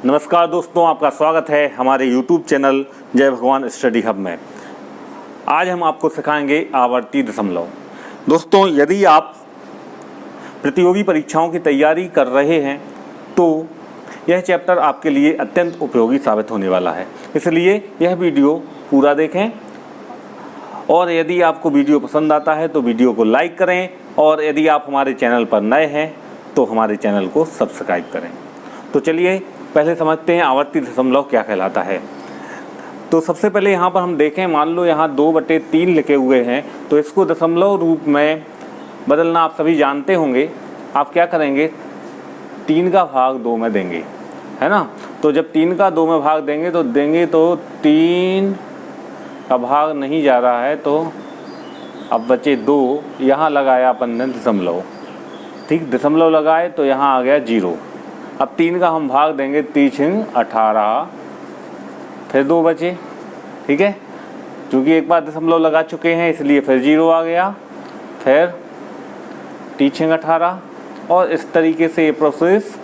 नमस्कार दोस्तों, आपका स्वागत है हमारे YouTube चैनल जय भगवान स्टडी हब में। आज हम आपको सिखाएंगे आवर्ती दशमलव। दोस्तों, यदि आप प्रतियोगी परीक्षाओं की तैयारी कर रहे हैं तो यह चैप्टर आपके लिए अत्यंत उपयोगी साबित होने वाला है, इसलिए यह वीडियो पूरा देखें। और यदि आपको वीडियो पसंद आता है तो वीडियो को लाइक करें, और यदि आप हमारे चैनल पर नए हैं तो हमारे चैनल को सब्सक्राइब करें। तो चलिए पहले समझते हैं आवर्ती दशमलव क्या कहलाता है। तो सबसे पहले यहाँ पर हम देखें, मान लो यहाँ 2/3 लिखे हुए हैं, तो इसको दशमलव रूप में बदलना आप सभी जानते होंगे। आप क्या करेंगे, 3 का भाग 2 में देंगे, है ना। तो जब 3 का 2 में भाग देंगे तो 3 का भाग नहीं जा रहा है, तो अब बचे 2। यहाँ लगाया अपन ने दशमलव, ठीक, दशमलव लगाए तो यहाँ आ गया 0। अब 3 का हम भाग देंगे, 3 × 18, फिर 2 बचे, ठीक है। क्योंकि एक बार दशमलव लगा चुके हैं इसलिए फिर 0 आ गया, फिर 3 × 18, और इस तरीके से ये प्रोसेस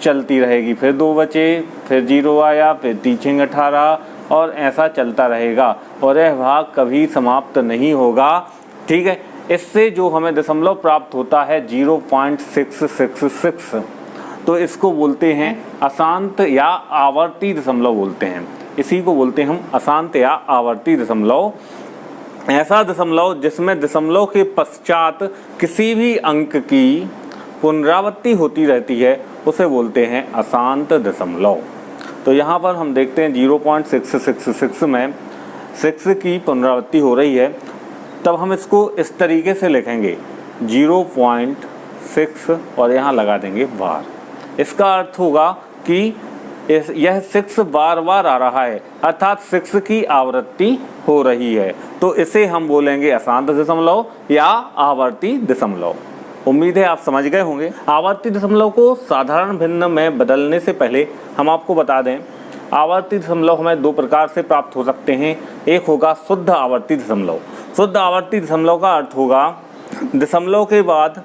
चलती रहेगी। फिर 2 बचे, फिर 0 आया, फिर 3 × 18, और ऐसा चलता रहेगा और यह भाग कभी समाप्त नहीं होगा, ठीक है। इससे जो हमें दशमलव प्राप्त होता है 0.666, तो इसको बोलते हैं अशांत या आवर्ती दशमलव बोलते हैं। इसी को बोलते हैं हम अशांत या आवर्ती दशमलव। ऐसा दशमलव जिसमें दशमलव के पश्चात किसी भी अंक की पुनरावृत्ति होती रहती है उसे बोलते हैं अशांत दशमलव। तो यहाँ पर हम देखते हैं 0.666 में 6 की पुनरावृत्ति हो रही है, तब हम इसको इस तरीके से लिखेंगे 0.6 और यहाँ लगा देंगे बार। इसका अर्थ होगा कि यह 6 बार बार आ रहा है, अर्थात 6 की आवृत्ति हो रही है, तो इसे हम बोलेंगे अशांत दशमलव या आवर्ती दशमलव। उम्मीद है आप समझ गए होंगे। आवर्ती दशमलव को साधारण भिन्न में बदलने से पहले हम आपको बता दें, आवर्ती दशमलव हमें 2 प्रकार से प्राप्त हो सकते हैं। एक होगा शुद्ध आवर्ती दशमलव। शुद्ध आवर्ती दशमलव का अर्थ होगा दशमलव के बाद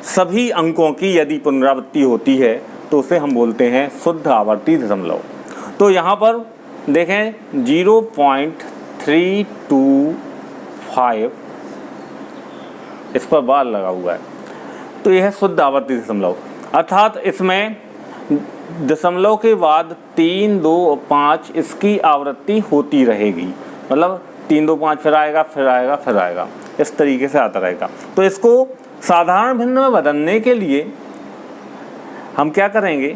सभी अंकों की यदि पुनरावृत्ति होती है तो उसे हम बोलते हैं शुद्ध आवर्ती दशमलव। तो यहाँ पर देखें 0.325 इस पर बार लगा हुआ है, तो यह शुद्ध आवर्ती दशमलव, अर्थात इसमें दशमलव के बाद 3, 2 और 5 इसकी आवृत्ति होती रहेगी। मतलब 3, 2, 5 फिर आएगा, फिर आएगा, फिर आएगा, इस तरीके से आता रहेगा। तो इसको साधारण भिन्न में बदलने के लिए हम क्या करेंगे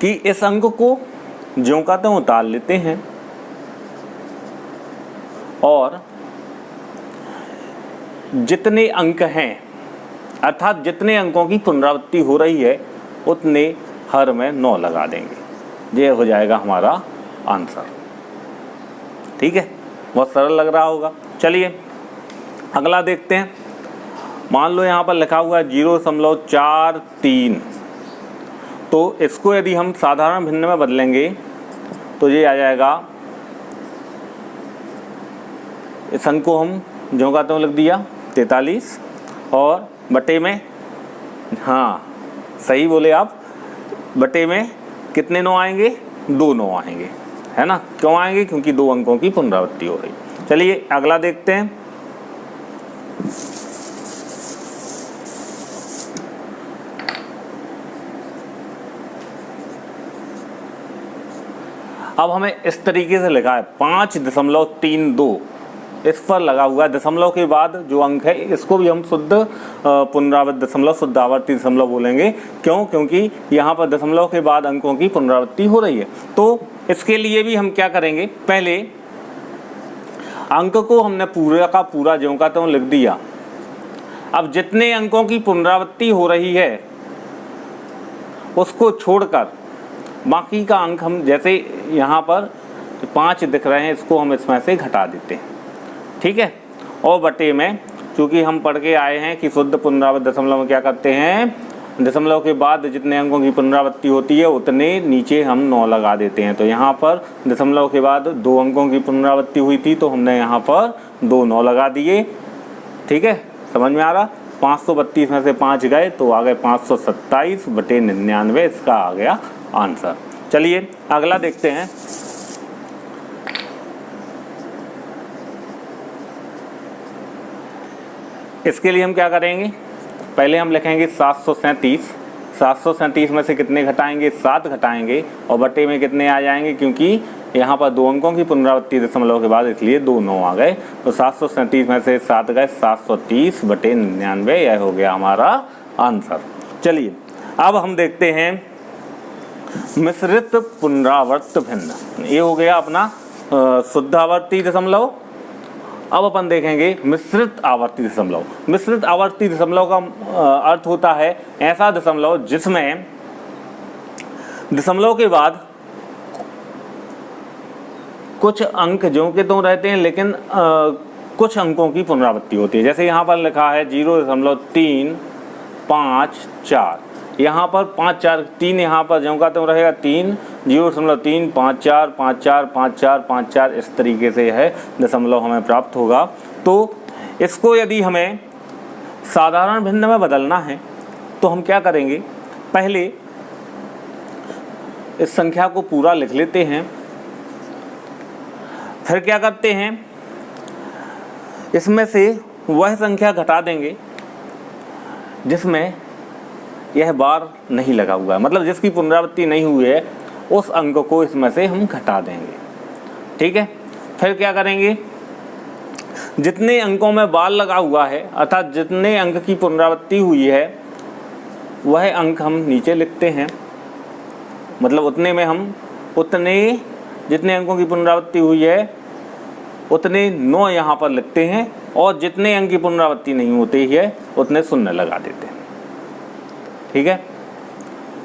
कि इस अंक को ज्यों का त्यों उतार लेते हैं और जितने अंक हैं, अर्थात जितने अंकों की पुनरावृत्ति हो रही है उतने हर में 9 लगा देंगे। ये हो जाएगा हमारा आंसर, ठीक है। बहुत सरल लग रहा होगा। चलिए अगला देखते हैं। मान लो यहाँ पर लिखा हुआ है 0.43, तो इसको यदि हम साधारण भिन्न में बदलेंगे तो ये आ जाएगा, इस अंक को हम ज्यों का त्यों लिख दिया 43, और बटे में, हाँ सही बोले आप, बटे में कितने 9 आएंगे, 2 9 आएंगे, है ना। क्यों आएंगे, क्योंकि 2 अंकों की पुनरावृत्ति हो रही। चलिए अगला देखते हैं। अब हमें इस तरीके से लिखा है 5.32, इस पर लगा हुआ है दशमलव के बाद जो अंक है इसको भी हम शुद्ध पुनरावृत्त दशमलव, शुद्ध आवर्ती दशमलव बोलेंगे। क्यों, क्योंकि यहाँ पर दशमलव के बाद अंकों की पुनरावृत्ति हो रही है। तो इसके लिए भी हम क्या करेंगे, पहले अंक को हमने पूरा का पूरा ज्यों का त्यों लिख दिया। अब जितने अंकों की पुनरावृत्ति हो रही है उसको छोड़कर बाकी का अंक हम, जैसे यहाँ पर 5 दिख रहे हैं, इसको हम इसमें से घटा देते हैं, ठीक है। और बटे में, क्योंकि हम पढ़ के आए हैं कि शुद्ध पुनरावृत्त दशमलव में क्या करते हैं, दशमलव के बाद जितने अंकों की पुनरावृत्ति होती है उतने नीचे हम 9 लगा देते हैं। तो यहाँ पर दशमलव के बाद 2 अंकों की पुनरावृत्ति हुई थी तो हमने यहाँ पर 2 9 लगा दिए, ठीक है। समझ में आ रहा। 532 में से 5 गए तो आ गए 527/99, इसका आ गया आंसर। चलिए अगला देखते हैं। इसके लिए हम क्या करेंगे, पहले हम लिखेंगे 737। 737 में से कितने घटाएंगे, 7 घटाएंगे और बटे में कितने आ जाएंगे, क्योंकि यहाँ पर 2 अंकों की पुनरावृत्ति दशमलव के बाद, इसलिए 2 9 आ गए। तो 737 में से 7 गए, 730/99, यह हो गया हमारा आंसर। चलिए अब हम देखते हैं मिश्रित पुनरावर्त भिन्न। ये हो गया अपना शुद्ध आवर्ती दशमलव। अब अपन देखेंगे मिश्रित आवर्ती दशमलव। मिश्रित आवर्ती दशमलव का अर्थ होता है ऐसा दशमलव जिसमें दशमलव के बाद कुछ अंक जो के तो रहते हैं, लेकिन कुछ अंकों की पुनरावृत्ति होती है। जैसे यहाँ पर लिखा है 0.354, यहाँ पर 5 4 3, यहाँ पर जो का तो रहेगा 3, 0.3 5 4 5 4 5 4 5 4, इस तरीके से है दशमलव हमें प्राप्त होगा। तो इसको यदि हमें साधारण भिन्न में बदलना है तो हम क्या करेंगे, पहले इस संख्या को पूरा लिख लेते हैं, फिर क्या करते हैं, इसमें से वह संख्या घटा देंगे जिसमें यह बार नहीं लगा हुआ है, मतलब जिसकी पुनरावृत्ति नहीं हुई है, उस अंक को इसमें से हम घटा देंगे। ठीक है, फिर क्या करेंगे, जितने अंकों में बार लगा हुआ है अर्थात जितने अंक की पुनरावृत्ति हुई है वह अंक हम नीचे लिखते हैं, मतलब उतने में हम उतने जितने अंकों की पुनरावृत्ति हुई है उतने 9 यहाँ पर लिखते हैं, और जितने अंक की पुनरावृत्ति नहीं होती है उतने शून्य लगा देते हैं। ठीक है,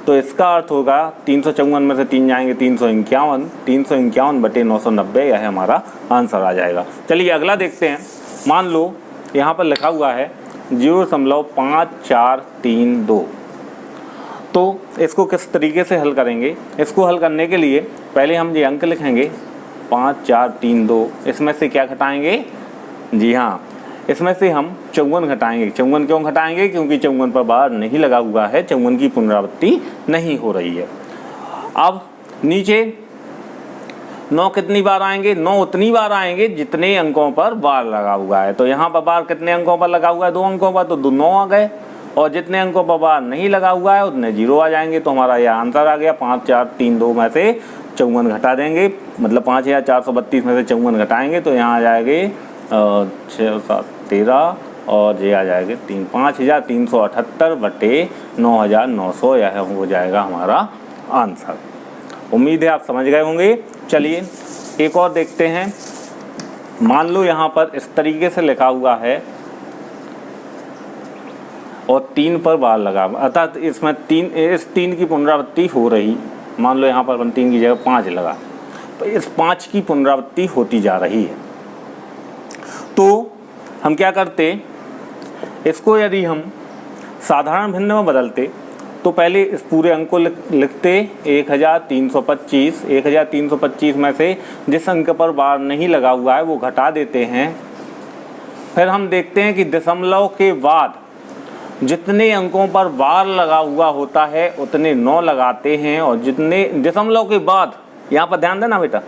तो इसका अर्थ होगा 354 में से 3 जाएंगे 351, 351/990, यह हमारा आंसर आ जाएगा। चलिए अगला देखते हैं। मान लो यहाँ पर लिखा हुआ है 0.5432, तो इसको किस तरीके से हल करेंगे। इसको हल करने के लिए पहले हम ये अंक लिखेंगे 5432, इसमें से क्या घटाएंगे, जी हाँ, इसमें से हम 54 घटाएंगे। 54 क्यों घटाएंगे, क्योंकि 54 पर बार नहीं लगा हुआ है, 54 की पुनरावृत्ति नहीं हो रही है। अब नीचे 9 कितनी बार आएंगे, 9 उतनी बार आएंगे जितने अंकों पर बार लगा हुआ है। तो यहाँ पर बार कितने अंकों पर लगा हुआ है, 2 अंकों पर, तो 9 आ गए, और जितने अंकों पर बार नहीं लगा हुआ है उतने 0 आ जाएंगे। तो हमारा यह आंसर आ गया। 5432 में से 54 घटा देंगे, मतलब 5432 में से 54 घटाएंगे तो यहाँ आ जाएंगे 6 7 13, और ये आ जाएगा 5378/9900, यह हो जाएगा हमारा आंसर। उम्मीद है आप समझ गए होंगे। चलिए एक और देखते हैं। मान लो यहाँ पर इस तरीके से लिखा हुआ है और 3 पर बार लगा, अर्थात इसमें 3 की पुनरावृत्ति हो रही। मान लो यहाँ पर 3 की जगह 5 लगा, तो इस 5 की पुनरावृत्ति होती जा रही है। तो हम क्या करते, इसको यदि हम साधारण भिन्न में बदलते तो पहले इस पूरे अंक को लिखते 1325। 1325 में से जिस अंक पर बार नहीं लगा हुआ है वो घटा देते हैं। फिर हम देखते हैं कि दशमलव के बाद जितने अंकों पर बार लगा हुआ होता है उतने 9 लगाते हैं, और जितने दशमलव के बाद, यहाँ पर ध्यान देना बेटा,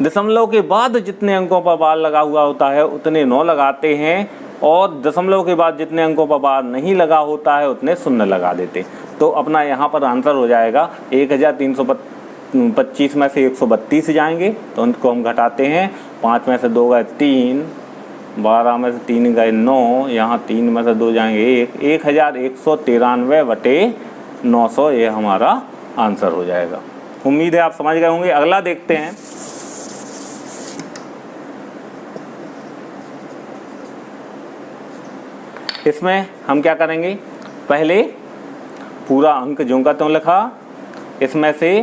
दशमलव के बाद जितने अंकों पर बार लगा हुआ होता है उतने 9 लगाते हैं, और दशमलव के बाद जितने अंकों पर बार नहीं लगा होता है उतने शून्य लगा देते। तो अपना यहाँ पर आंसर हो जाएगा 1325 में से 132 जाएंगे, तो उनको हम घटाते हैं। 5 में से 2 गए 3, 12 में से 3 गए 9, यहाँ 3 में से 2 जाएंगे 1, 1193/900, ये हमारा आंसर हो जाएगा। उम्मीद है आप समझ गए होंगे। अगला देखते हैं। इसमें हम क्या करेंगे, पहले पूरा अंक जो का त्यों लिखा, इसमें से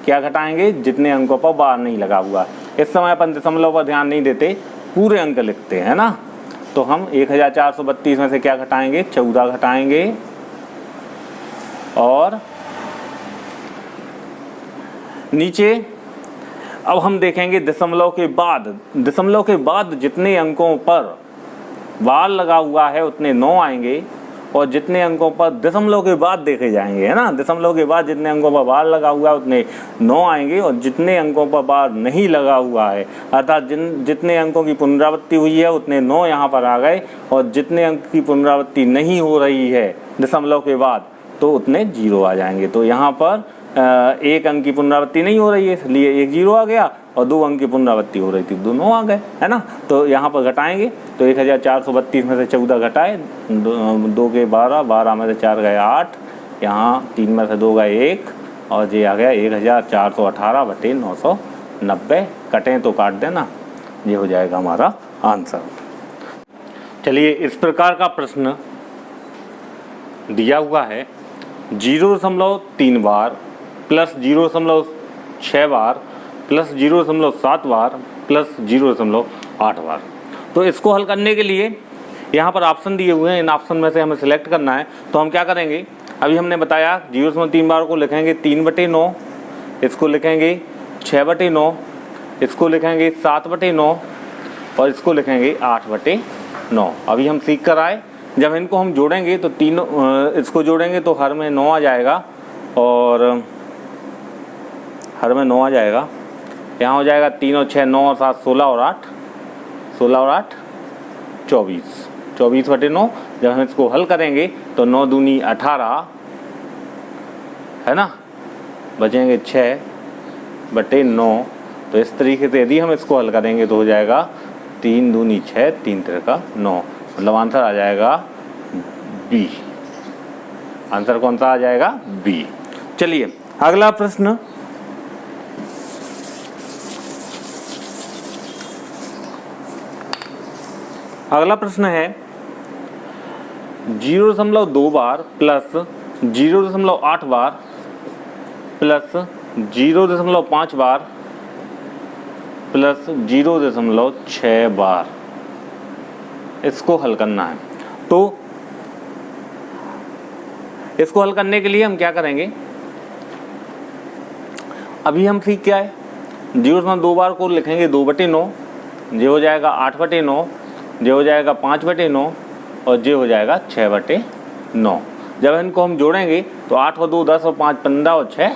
क्या घटाएंगे, जितने अंकों पर बार नहीं लगा हुआ। इस समय अपन दशमलव पर ध्यान नहीं देते, पूरे अंक लिखते हैं ना। तो हम 1432 में से क्या घटाएंगे, 14 घटाएंगे, और नीचे अब हम देखेंगे दशमलव के बाद जितने अंकों पर बार लगा हुआ है उतने 9 आएंगे, और जितने अंकों पर दशमलव के बाद देखे जाएंगे, है ना, दशमलव के बाद जितने अंकों पर बार लगा हुआ है उतने 9 आएंगे, और जितने अंकों पर बार नहीं लगा हुआ है अर्थात जितने अंकों की पुनरावृत्ति हुई है उतने 9 यहाँ पर आ गए, और जितने अंक की पुनरावृत्ति नहीं हो रही है दशमलव के बाद तो उतने 0 आ जाएंगे। तो यहाँ पर 1 अंक की पुनरावृत्ति नहीं हो रही है इसलिए 1 0 आ गया, और 2 अंक की पुनरावृत्ति हो रही थी 2 9 आ गए, है ना। तो यहाँ पर घटाएंगे तो 1432 में से 14 घटाए, 2 के 12, 12 में से 4 गए 8, यहाँ 3 में से 2 गए 1, और ये आ गया 1418/990। कटें तो काट देना, ये हो जाएगा हमारा आंसर। चलिए, इस प्रकार का प्रश्न दिया हुआ है 0.3 बार प्लस 0.6 बार प्लस 0.7 बार प्लस 0.8 बार। तो इसको हल करने के लिए यहाँ पर ऑप्शन दिए हुए हैं, इन ऑप्शन में से हमें सिलेक्ट करना है। तो हम क्या करेंगे, अभी हमने बताया 0.3 बार को लिखेंगे 3/9, इसको लिखेंगे 6/9, इसको लिखेंगे 7/9 और इसको लिखेंगे 8/9। अभी हम सीख कर आए, जब इनको हम जोड़ेंगे तो तीनों इसको जोड़ेंगे तो हर में 9 आ जाएगा, और हर में 9 आ जाएगा। यहाँ हो जाएगा 3 और 6 9 और 7 16 और 8 24, 24/9। जब हम इसको हल करेंगे तो 9 दूनी 18, है ना, बचेंगे 6/9। तो इस तरीके से यदि हम इसको हल करेंगे तो हो जाएगा 3 दूनी 6, 3 3 9, मतलब आंसर आ जाएगा बी। आंसर कौन सा आ जाएगा? बी। चलिए अगला प्रश्न, अगला प्रश्न है 0.2 बार प्लस 0.8 बार प्लस 0.5 बार प्लस 0.6 बार, इसको हल करना है। तो इसको हल करने के लिए हम क्या करेंगे, अभी हम सीख क्या है, 0.2 बार को लिखेंगे 2/9, ये हो जाएगा 8/9, ये हो जाएगा 5/9 और ये हो जाएगा 6/9। जब इनको हम जोड़ेंगे तो 8 और 2 10 और 5 15 और 6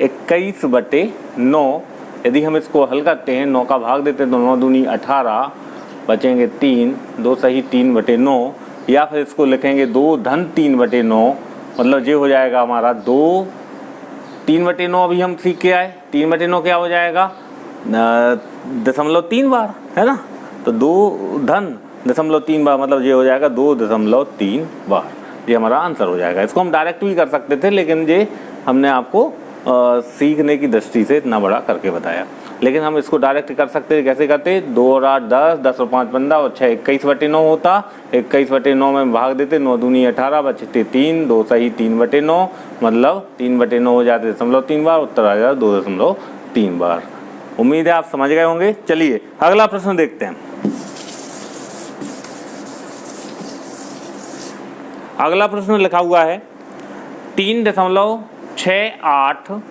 21/9। यदि हम इसको हल करते हैं, 9 का भाग देते हैं तो 9 दूनी 18, बचेंगे 3, 2 सही 3/9, या फिर इसको लिखेंगे 2 धन 3/9, मतलब ये हो जाएगा हमारा 2 3/9। अभी हम सीख के आए 3/9 क्या हो जाएगा, 0.3 बार, है ना। तो 2 धन 0.3 बार, मतलब ये हो जाएगा 2.3 बार। ये हमारा आंसर हो जाएगा। इसको हम डायरेक्ट भी कर सकते थे, लेकिन ये हमने आपको सीखने की दृष्टि से इतना बड़ा करके बताया। लेकिन हम इसको डायरेक्ट कर सकते थे, कैसे करते, 2 और 8 10, 10 और 5 15 और 6 21/9 होता, 21/9 में भाग देते, 9 दूनी 18, बचते 3, 2 सही 3/9, मतलब 3/9 हो जाते 0.3 बार, उत्तर आ जाता 2.3 बार। उम्मीद है आप समझ गए होंगे। चलिए अगला प्रश्न देखते हैं। अगला प्रश्न लिखा हुआ है 3.68,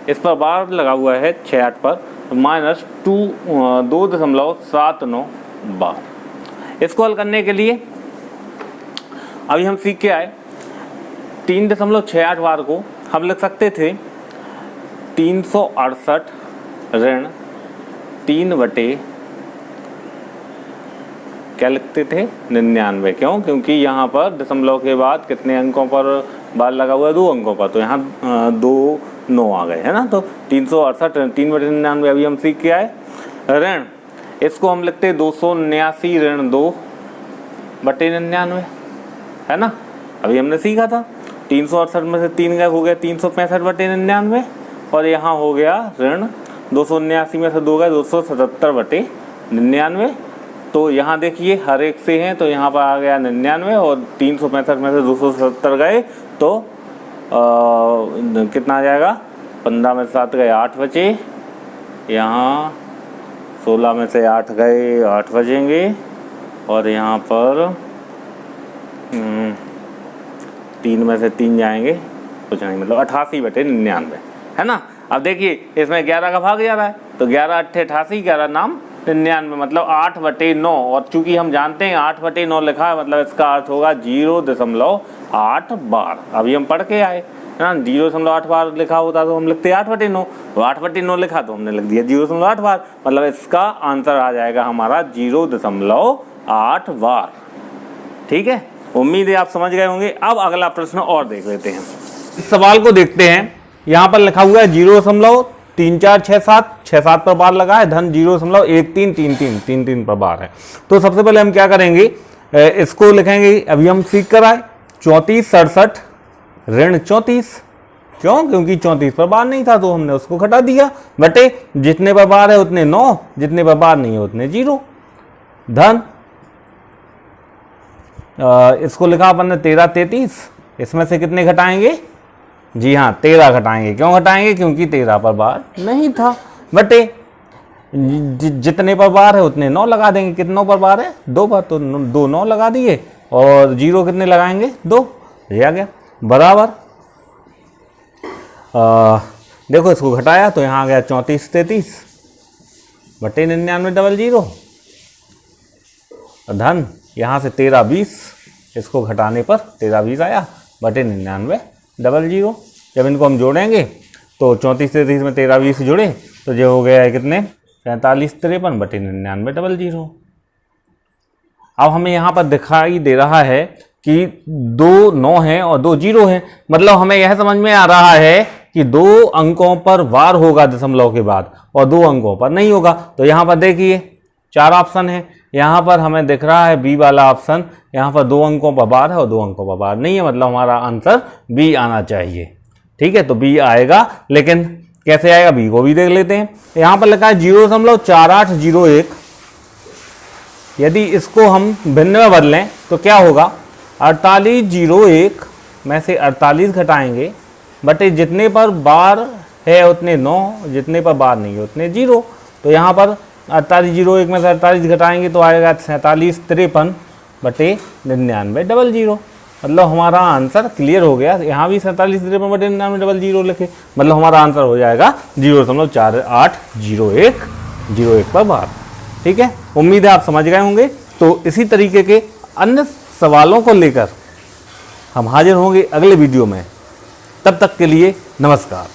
इस पर बार लगा हुआ है 68 पर, माइनस 2.79 बार। इसको हल करने के लिए अभी हम सीख के आए 3.68 बार को हम लिख सकते थे 368 ऋण 3 क्या लिखते थे 99। क्यों? क्योंकि यहाँ पर दशमलव के बाद कितने अंकों पर बार लगा हुआ है, 2 अंकों पर, तो यहाँ 2 9 आ गए, है ना। तो 368 3/99 अभी हम सीख के आए। ऋण, इसको हम लिखते 279 ऋण 2/99, है ना। अभी हमने सीखा था 368 में से 3 गए, हो गया 365/99, और यहाँ हो गया ऋण 279 में से 2 गए 277/99। तो यहाँ देखिए हर एक से हैं, तो यहाँ पर आ गया 99, और 365 में से 277 गए तो कितना आ जाएगा, 15 में से 7 गए 8 बचे, यहाँ 16 में से 8 गए 8 बचेंगे, और यहाँ पर 3 में से 3 जाएंगे, कुछ नहीं, मतलब 88/99, है ना। अब देखिए इसमें 11 का भाग जा रहा है, तो 11 8 88, 11 नाम 99, मतलब 8/9। और चूंकि हम जानते हैं 8/9 लिखा है, मतलब इसका अर्थ होगा 0.8 बार। अभी हम पढ़ के आए है ना, 0.8 बार लिखा होता तो हम लिखते 8/9, और 8/9 लिखा तो हमने लिख दिया 0.8 बार। मतलब इसका आंसर आ जाएगा हमारा 0.8 बार। ठीक है, उम्मीद है आप समझ गए होंगे। अब अगला प्रश्न और देख लेते हैं। इस सवाल को देखते हैं। यहाँ पर लिखा हुआ है 0.3467 पर बार लगा है, धन 0.1333 पर बार है। तो सबसे पहले हम क्या करेंगे, इसको लिखेंगे, अभी हम सीख कर आए 3467 ऋण 34। क्यों? क्योंकि 34 पर बार नहीं था तो हमने उसको घटा दिया, बटे जितने पर बार है उतने 9, जितने पर बार नहीं है उतने 0, धन इसको लिखा अपन ने 1333। इसमें से कितने घटाएंगे? जी हाँ, 13 घटाएंगे। क्यों घटाएंगे? क्योंकि 13 पर बार नहीं था, बटे जितने पर बार है उतने 9 लगा देंगे। कितनों पर बार है? 2 पर, तो 2 9 लगा दिए, और 0 कितने लगाएंगे? 2। ये आ गया बराबर। देखो इसको घटाया तो यहाँ आ गया 3433 बटे 9900, धन यहाँ से 1320, इसको घटाने पर 1320 आया बटे 9900। जब इनको हम जोड़ेंगे तो 3433 में 1320 जुड़े तो जो हो गया है कितने? 4553 बटे 9900। अब हमें यहाँ पर दिखाई दे रहा है कि 2 9 हैं और 2 0 हैं, मतलब हमें यह समझ में आ रहा है कि 2 अंकों पर वार होगा दशमलव के बाद और 2 अंकों पर नहीं होगा। तो यहाँ पर देखिए 4 ऑप्शन है, यहाँ पर हमें दिख रहा है बी वाला ऑप्शन, यहाँ पर 2 अंकों पर बार है और 2 अंकों पर बार नहीं है, मतलब हमारा आंसर बी आना चाहिए। ठीक है, तो बी आएगा, लेकिन कैसे आएगा बी को भी देख लेते हैं। यहाँ पर लिखा है 0.4801, यदि इसको हम भिन्न में बदलें तो क्या होगा? 4801 में से 48 घटाएंगे, बटे जितने पर बार है उतने 9, जितने पर बार नहीं है उतने 0। तो यहाँ पर 4801 में से 48 घटाएंगे तो आएगा 4753 बटे 9900। मतलब हमारा आंसर क्लियर हो गया। यहाँ भी 4753 बटे 9900 लिखे, मतलब हमारा आंसर हो जाएगा 0.4801 पर बार। ठीक है, उम्मीद है आप समझ गए होंगे। तो इसी तरीके के अन्य सवालों को लेकर हम हाजिर होंगे अगले वीडियो में। तब तक के लिए नमस्कार।